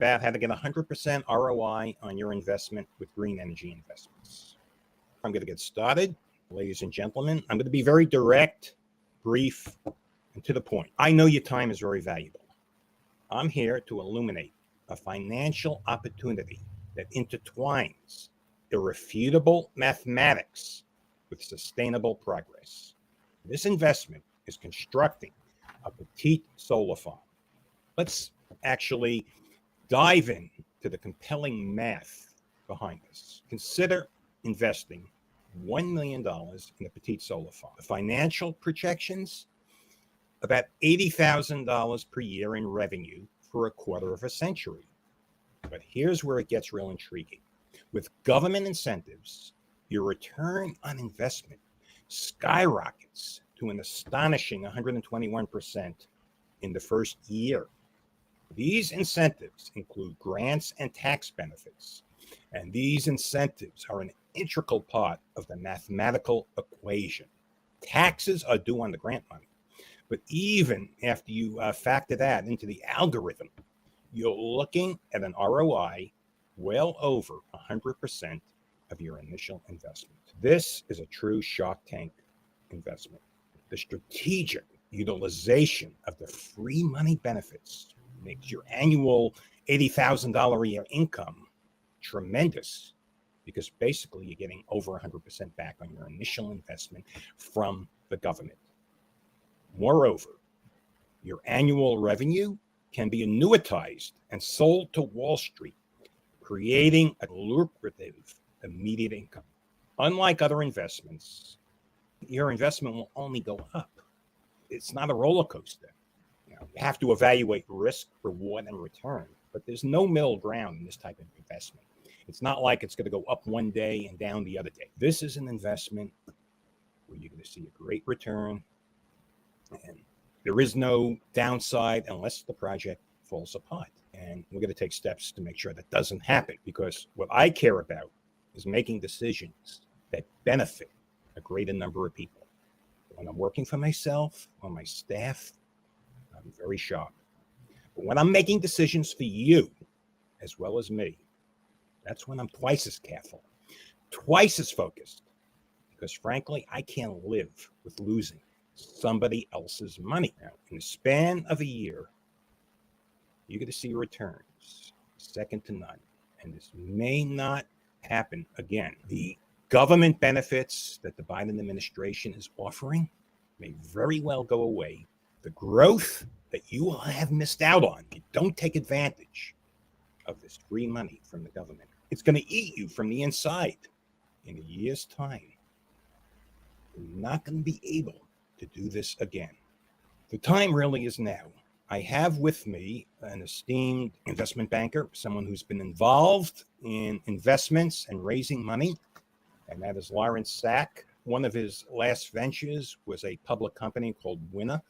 about how to get 100% ROI on your investment with green energy investments. I'm going to get started. Ladies and gentlemen, I'm going to be very direct, brief, and to the point. I know your time is very valuable. I'm here to illuminate a financial opportunity that intertwines irrefutable mathematics with sustainable progress. This investment is constructing a petite solar farm. Let's actually dive in to the compelling math behind this. Consider investing $1 million in a petite solar farm. The financial projections, about $80,000 per year in revenue for a quarter of a century. But here's where it gets real intriguing. With government incentives, your return on investment skyrockets to an astonishing 121% in the first year. These incentives include grants and tax benefits, and these incentives are an integral part of the mathematical equation. Taxes are due on the grant money, but even after you factor that into the algorithm, you're looking at an ROI well over 100% of your initial investment. This is a true Shark Tank investment. The strategic utilization of the free money benefits makes your annual $80,000 a year income tremendous, because basically you're getting over 100% back on your initial investment from the government. Moreover, your annual revenue can be annuitized and sold to Wall Street, creating a lucrative immediate income. Unlike other investments, your investment will only go up. It's not a roller coaster. You have to evaluate risk, reward, and return, but there's no middle ground in this type of investment. It's not like it's going to go up one day and down the other day. This is an investment where you're going to see a great return, and there is no downside unless the project falls apart. And we're going to take steps to make sure that doesn't happen, because what I care about is making decisions that benefit a greater number of people. When I'm working for myself or my staff, I'm very sharp. But when I'm making decisions for you, as well as me, that's when I'm twice as careful, twice as focused, because frankly, I can't live with losing somebody else's money. Now, in the span of a year, you're going to see returns second to none, and this may not happen again. The government benefits that the Biden administration is offering may very well go away. The growth that you will have missed out on, you don't take advantage of this free money from the government. It's going to eat you from the inside. In a year's time, you're not going to be able to do this again. The time really is now. I have with me an esteemed investment banker, someone who's been involved in investments and raising money, and that is Lawrence Sack. One of his last ventures was a public company called Winner.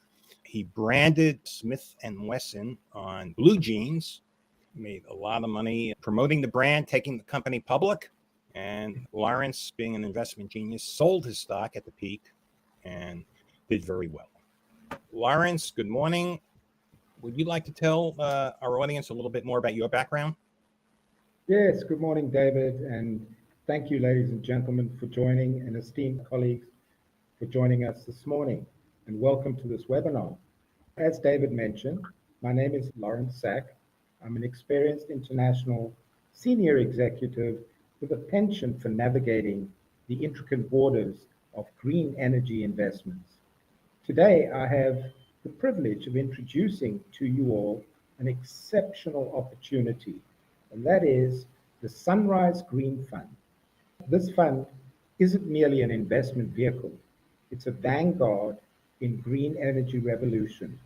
He branded Smith & Wesson on blue jeans, made a lot of money promoting the brand, taking the company public. And Lawrence, being an investment genius, sold his stock at the peak and did very well. Lawrence, good morning. Would you like to tell our audience a little bit more about your background? Yes, good morning, David, and thank you, ladies and gentlemen, for joining, and esteemed colleagues for joining us this morning, and welcome to this webinar. As David mentioned, my name is Lawrence Sack. I'm an experienced international senior executive with a penchant for navigating the intricate waters of green energy investments. Today, I have the privilege of introducing to you all an exceptional opportunity, and that is the Sunrise Green Fund. This fund isn't merely an investment vehicle, it's a vanguard in green energy revolution.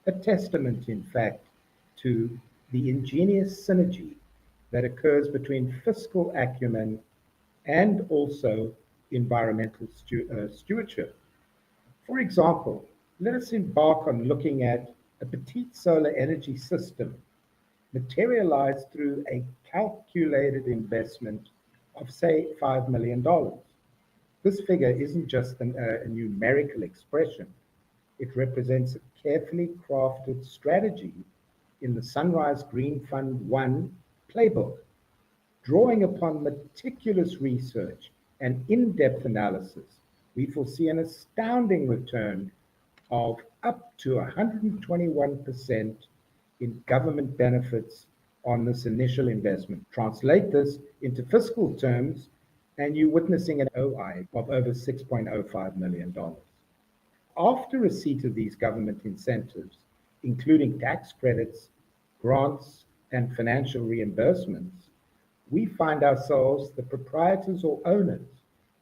A testament, in fact, to the ingenious synergy that occurs between fiscal acumen and also environmental stewardship. For example, let us embark on looking at a petite solar energy system materialized through a calculated investment of, say, $5 million. This figure isn't just a numerical expression. It represents a carefully crafted strategy in the Sunrise Green Fund 1 playbook. Drawing upon meticulous research and in-depth analysis, we foresee an astounding return of up to 121% in government benefits on this initial investment. Translate this into fiscal terms, and you're witnessing an ROI of over $6.05 million. After receipt of these government incentives, including tax credits, grants, and financial reimbursements, we find ourselves the proprietors or owners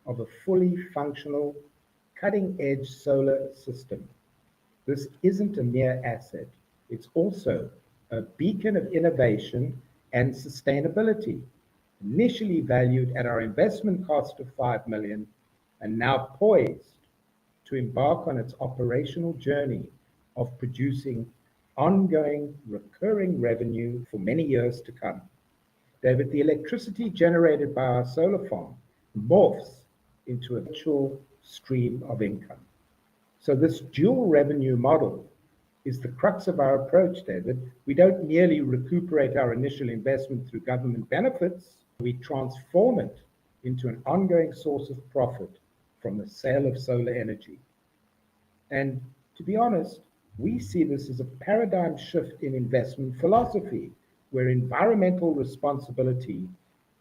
of a fully functional, cutting-edge solar system. This isn't a mere asset, it's also a beacon of innovation and sustainability, initially valued at our investment cost of $5 million and now poised to embark on its operational journey of producing ongoing recurring revenue for many years to come. David, the electricity generated by our solar farm morphs into a virtual stream of income. So this dual revenue model is the crux of our approach, David. We don't merely recuperate our initial investment through government benefits, we transform it into an ongoing source of profit from the sale of solar energy. And to be honest, we see this as a paradigm shift in investment philosophy, where environmental responsibility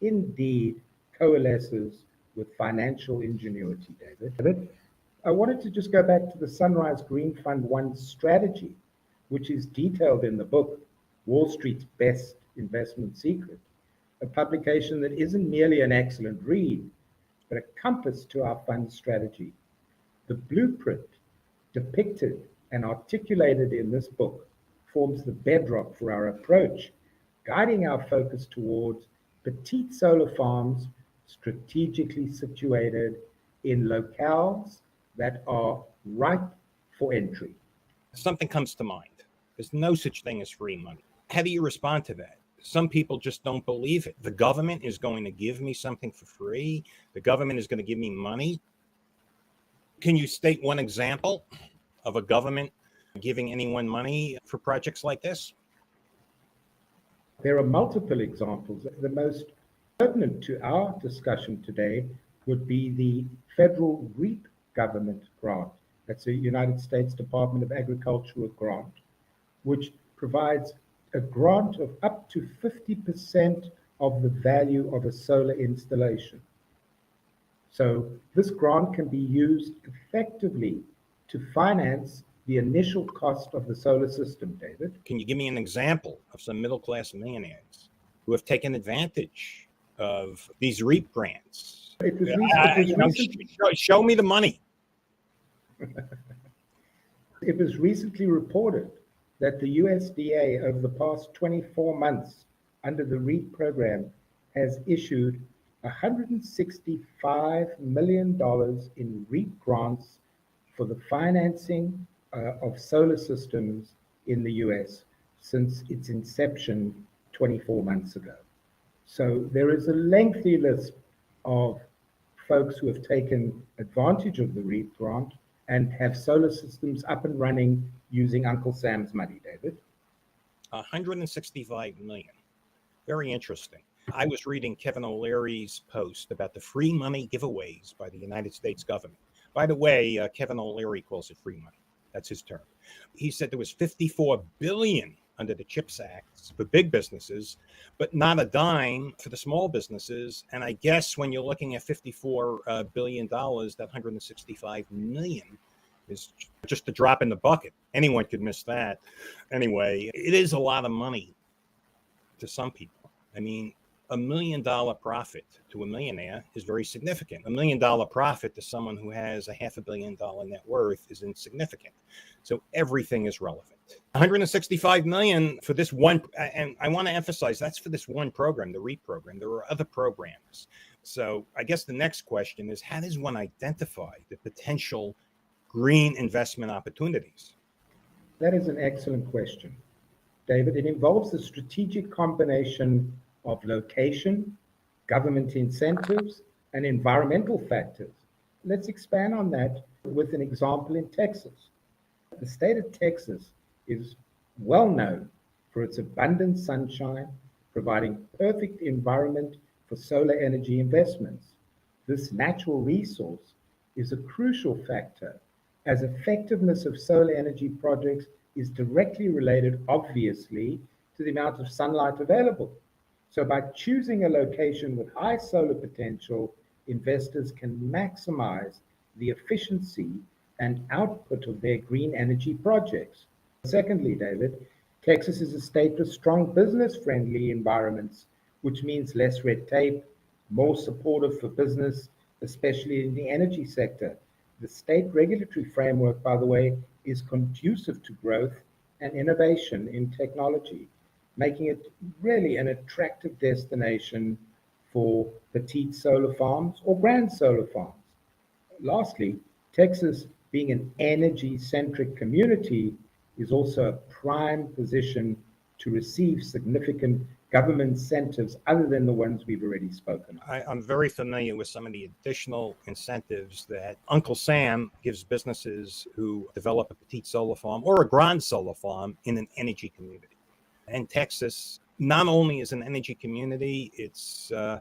indeed coalesces with financial ingenuity, David. I wanted to just go back to the Sunrise Green Fund 1 strategy, which is detailed in the book, Wall Street's Best Investment Secret, a publication that isn't merely an excellent read, but a compass to our fund strategy. The blueprint depicted and articulated in this book forms the bedrock for our approach, guiding our focus towards petite solar farms strategically situated in locales that are ripe for entry. Something comes to mind. There's no such thing as free money. How do you respond to that? Some people just don't believe it. The government is going to give me something for free. The government is going to give me money. Can you state one example of a government giving anyone money for projects like this? There are multiple examples. The most pertinent to our discussion today would be the federal REAP government grant. That's a United States Department of Agriculture grant, which provides a grant of up to 50% of the value of a solar installation. So this grant can be used effectively to finance the initial cost of the solar system, David. Can you give me an example of some middle-class millionaires who have taken advantage of these REAP grants? Show me the money. It was recently reported that the USDA over the past 24 months under the REAP program has issued $165 million in REAP grants for the financing of solar systems in the US since its inception 24 months ago. So there is a lengthy list of folks who have taken advantage of the REAP grant and have solar systems up and running using Uncle Sam's money, David. 165 million. Very interesting. I was reading Kevin O'Leary's post about the free money giveaways by the United States government. By the way, Kevin O'Leary calls it free money. That's his term. He said there was 54 billion under the CHIPS Act for big businesses, but not a dime for the small businesses. And I guess when you're looking at $54 billion, that 165 million is just a drop in the bucket. Anyone could miss that. Anyway, it is a lot of money to some people. I mean, $1 million profit to a millionaire is very significant. $1 million profit to someone who has a $500 million net worth is insignificant. So everything is relevant. 165 million for this one, and I want to emphasize that's for this one program, the REAP program. There are other programs. So I guess the next question is, how does one identify the potential green investment opportunities? That is an excellent question, David. It involves a strategic combination of location, government incentives, and environmental factors. Let's expand on that with an example in Texas. The state of Texas is well known for its abundant sunshine, providing perfect environment for solar energy investments. This natural resource is a crucial factor as effectiveness of solar energy projects is directly related, obviously, to the amount of sunlight available. So by choosing a location with high solar potential, investors can maximize the efficiency and output of their green energy projects. Secondly, David, Texas is a state with strong business-friendly environments, which means less red tape, more supportive for business, especially in the energy sector. The state regulatory framework, by the way, is conducive to growth and innovation in technology, making it really an attractive destination for petite solar farms or grand solar farms. Lastly, Texas, being an energy-centric community, is also a prime position to receive significant government incentives other than the ones we've already spoken of. I'm very familiar with some of the additional incentives that Uncle Sam gives businesses who develop a petite solar farm or a grand solar farm in an energy community. And Texas not only is an energy community, it's a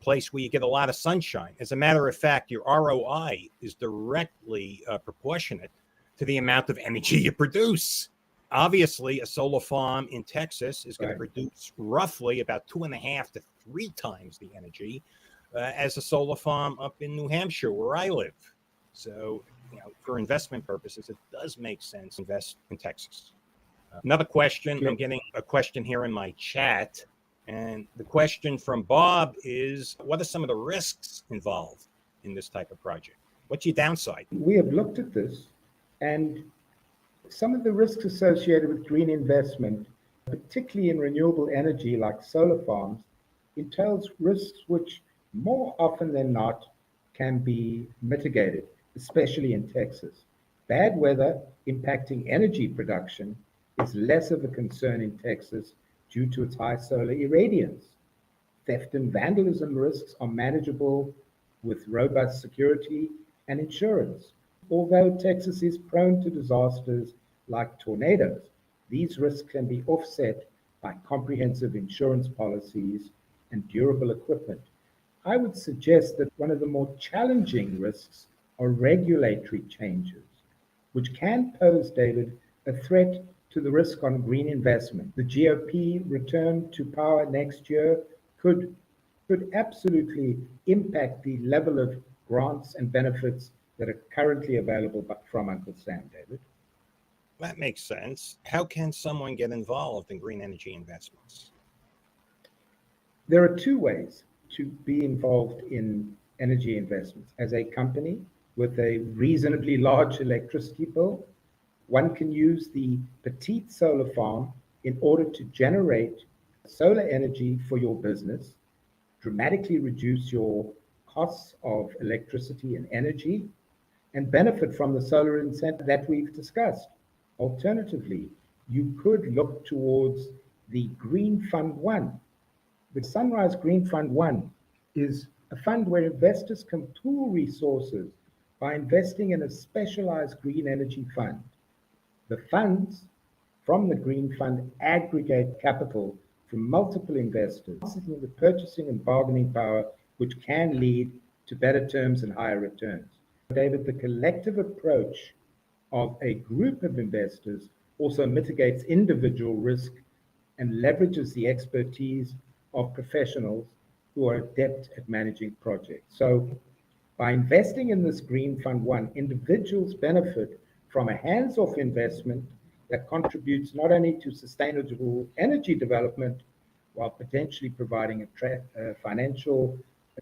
place where you get a lot of sunshine. As a matter of fact, your ROI is directly proportionate to the amount of energy you produce. Obviously, a solar farm in Texas is going to produce roughly about 2.5 to 3 times the energy as a solar farm up in New Hampshire, where I live. So, for investment purposes, it does make sense to invest in Texas. Another question, I'm getting a question here in my chat. And the question from Bob is, what are some of the risks involved in this type of project? What's your downside? We have looked at this, and some of the risks associated with green investment, particularly in renewable energy like solar farms, entails risks which more often than not can be mitigated, especially in Texas. Bad weather impacting energy production is less of a concern in Texas due to its high solar irradiance. Theft and vandalism risks are manageable with robust security and insurance. Although Texas is prone to disasters like tornadoes, these risks can be offset by comprehensive insurance policies and durable equipment. I would suggest that one of the more challenging risks are regulatory changes, which can pose, David, a threat to the risk on green investment. The GOP return to power next year could absolutely impact the level of grants and benefits that are currently available from Uncle Sam, David. That makes sense. How can someone get involved in green energy investments? There are 2 ways to be involved in energy investments. As a company with a reasonably large electricity bill, one can use the petite solar farm in order to generate solar energy for your business, dramatically reduce your costs of electricity and energy, and benefit from the solar incentive that we've discussed. Alternatively, you could look towards the Green Fund 1. The Sunrise Green Fund 1 is a fund where investors can pool resources by investing in a specialized green energy fund. The funds from the Green Fund aggregate capital from multiple investors, in the purchasing and bargaining power, which can lead to better terms and higher returns. David, the collective approach of a group of investors also mitigates individual risk and leverages the expertise of professionals who are adept at managing projects. So by investing in this Green Fund 1, individuals benefit from a hands-off investment that contributes not only to sustainable energy development, while potentially providing financial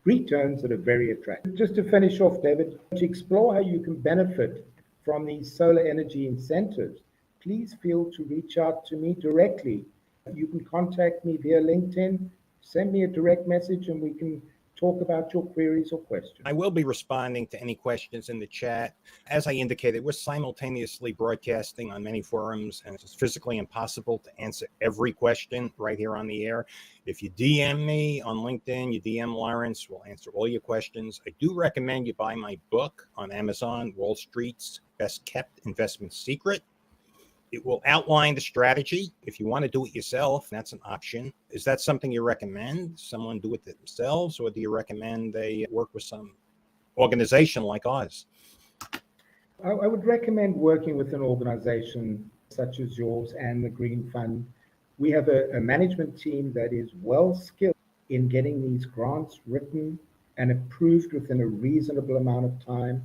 returns that are very attractive. Just to finish off, David, to explore how you can benefit from these solar energy incentives, please feel to reach out to me directly. You can contact me via LinkedIn, send me a direct message, and we can talk about your queries or questions. I will be responding to any questions in the chat. As I indicated, we're simultaneously broadcasting on many forums, and it's physically impossible to answer every question right here on the air. If you DM me on LinkedIn, you DM Lawrence, we'll answer all your questions. I do recommend you buy my book on Amazon, Wall Street's Best Kept Investment Secret. It will outline the strategy. If you want to do it yourself, that's an option. Is that something you recommend? Someone do it themselves, or do you recommend they work with some organization like ours? I would recommend working with an organization such as yours and the Green Fund. We have a management team that is well skilled in getting these grants written and approved within a reasonable amount of time.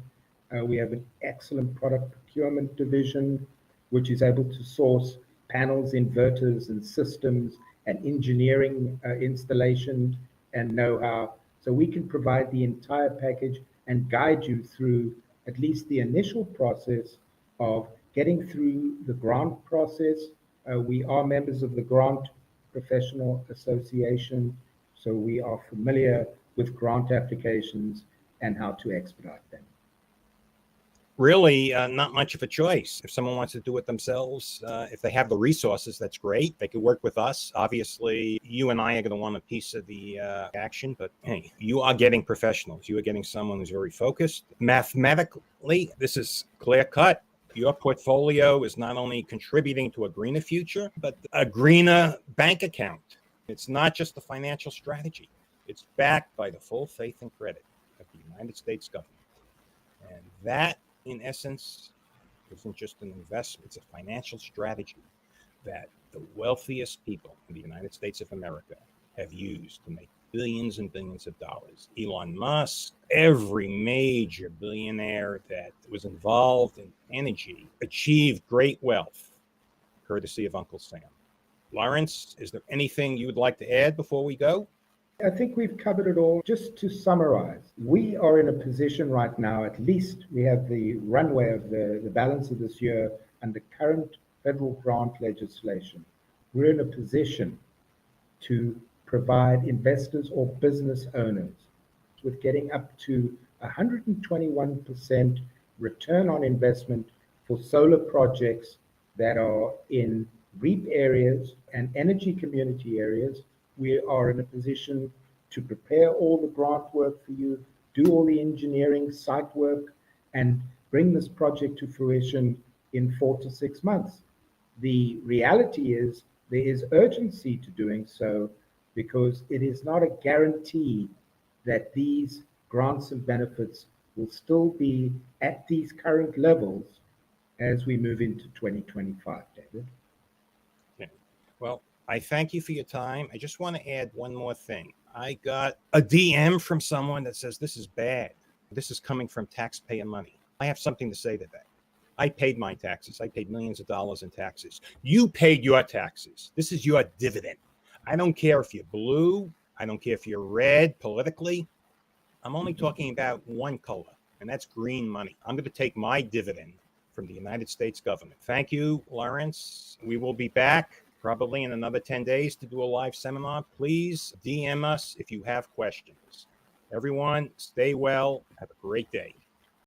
We have an excellent product procurement division, which is able to source panels, inverters, and systems and engineering installation and know-how. So we can provide the entire package and guide you through at least the initial process of getting through the grant process. We are members of the Grant Professional Association, so we are familiar with grant applications and how to expedite them. Really, not much of a choice. If someone wants to do it themselves, if they have the resources, that's great. They could work with us. Obviously, you and I are going to want a piece of the action, but hey, you are getting professionals. You are getting someone who's very focused. Mathematically, this is clear cut. Your portfolio is not only contributing to a greener future, but a greener bank account. It's not just the financial strategy. It's backed by the full faith and credit of the United States government. And that, in essence, isn't just an investment, it's a financial strategy that the wealthiest people in the United States of America have used to make billions and billions of dollars. Elon Musk, every major billionaire that was involved in energy achieved great wealth, courtesy of Uncle Sam. Lawrence, is there anything you would like to add before we go? I think we've covered it all. Just to summarize, we are in a position right now, at least we have the runway of the balance of this year under current federal grant legislation. We're in a position to provide investors or business owners with getting up to 121% return on investment for solar projects that are in REAP areas and energy community areas. We are in a position to prepare all the grant work for you, do all the engineering, site work, and bring this project to fruition in 4 to 6 months. The reality is there is urgency to doing so because it is not a guarantee that these grants and benefits will still be at these current levels as we move into 2025, David. Okay. Well, I thank you for your time. I just want to add one more thing. I got a DM from someone that says, this is bad. This is coming from taxpayer money. I have something to say to that. I paid my taxes. I paid millions of dollars in taxes. You paid your taxes. This is your dividend. I don't care if you're blue. I don't care if you're red politically. I'm only talking about one color, and that's green money. I'm going to take my dividend from the United States government. Thank you, Lawrence. We will be back probably in another 10 days to do a live seminar. Please DM us if you have questions. Everyone, stay well. Have a great day.